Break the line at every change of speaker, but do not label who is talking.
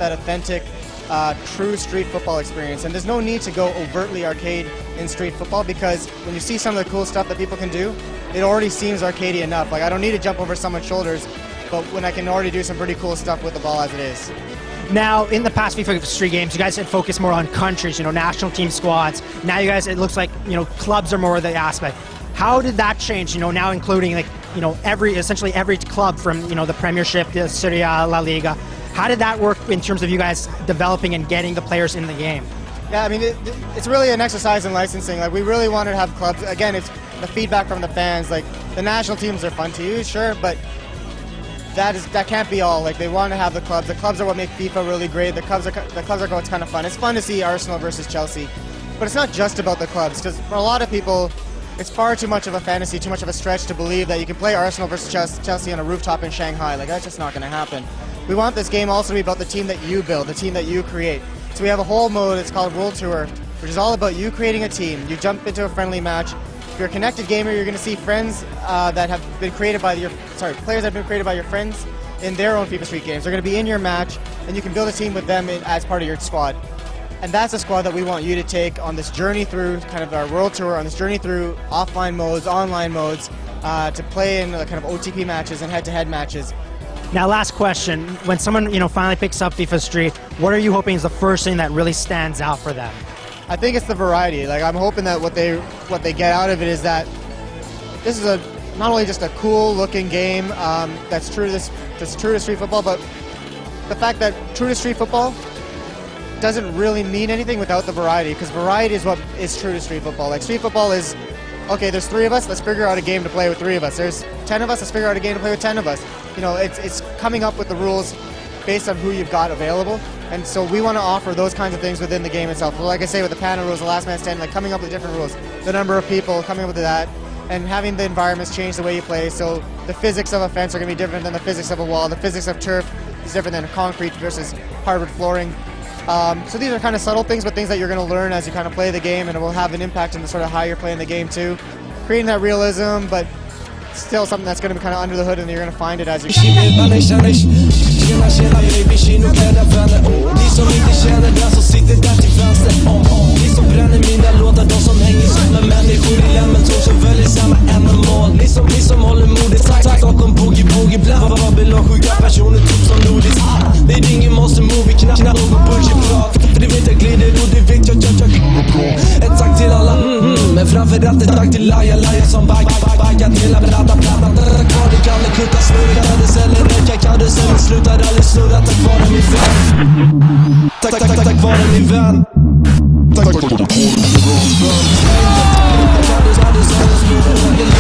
that authentic, true street football experience. And there's no need to go overtly arcade in street football, because when you see some of the cool stuff that people can do, it already seems arcadey enough. Like, I don't need to jump over someone's shoulders, but when I can already do some pretty cool stuff with the ball as it is.
Now, in the past FIFA Street games, you guys had focused more on countries, national team squads. Now you guys, it looks like, clubs are more of the aspect. How did that change, now including, like, essentially every club from, the Premiership, the Serie A, La Liga. How did that work in terms of you guys developing and getting the players in the game?
Yeah, I mean, it's really an exercise in licensing. Like, we really wanted to have clubs. Again, it's the feedback from the fans. Like, the national teams are fun to use, sure, but that can't be all. Like, they want to have the clubs. The clubs are what make FIFA really great. The clubs are what's kind of fun. It's fun to see Arsenal versus Chelsea, but it's not just about the clubs, because for a lot of people, it's far too much of a fantasy, too much of a stretch to believe that you can play Arsenal versus Chelsea on a rooftop in Shanghai. Like, that's just not going to happen. We want this game also to be about the team that you build, the team that you create. So we have a whole mode, it's called World Tour, which is all about you creating a team. You jump into a friendly match. If you're a connected gamer, you're going to see friends that have been created by players that have been created by your friends in their own FIFA Street games. They're going to be in your match, and you can build a team with them as part of your squad. And that's a squad that we want you to take on this journey through kind of our World Tour, on this journey through offline modes, online modes, to play in kind of OTP matches and head-to-head matches.
Now, last question. When someone, finally picks up FIFA Street, what are you hoping is the first thing that really stands out for them?
I think it's the variety. Like, I'm hoping that what they get out of it is that this is not only just a cool-looking game that's true to street football, but the fact that true to street football doesn't really mean anything without the variety, because variety is what is true to street football. Like, street football is, okay, there's 3 of us, let's figure out a game to play with 3 of us. There's 10 of us, let's figure out a game to play with 10 of us. It's coming up with the rules based on who you've got available, and so we want to offer those kinds of things within the game itself. So like I say, with the panel rules, the last man standing, like coming up with different rules, the number of people, coming up with that, and having the environments change the way you play. So the physics of a fence are going to be different than the physics of a wall. The physics of turf is different than concrete versus hardwood flooring. So these are kind of subtle things, but things that you're going to learn as you kind of play the game, and it will have an impact on the sort of how you're playing the game too. Creating that realism, but still something that's going to be kind of under the hood, and you're going to find it as you
men framförallt ett tack till Laja som baggat hela plattan. Kvar det kan det kutta snurrades eller räcka karusellen slutar aldrig snurra. Tack vare min vän. Tack vare min vän. Tack vare min vän.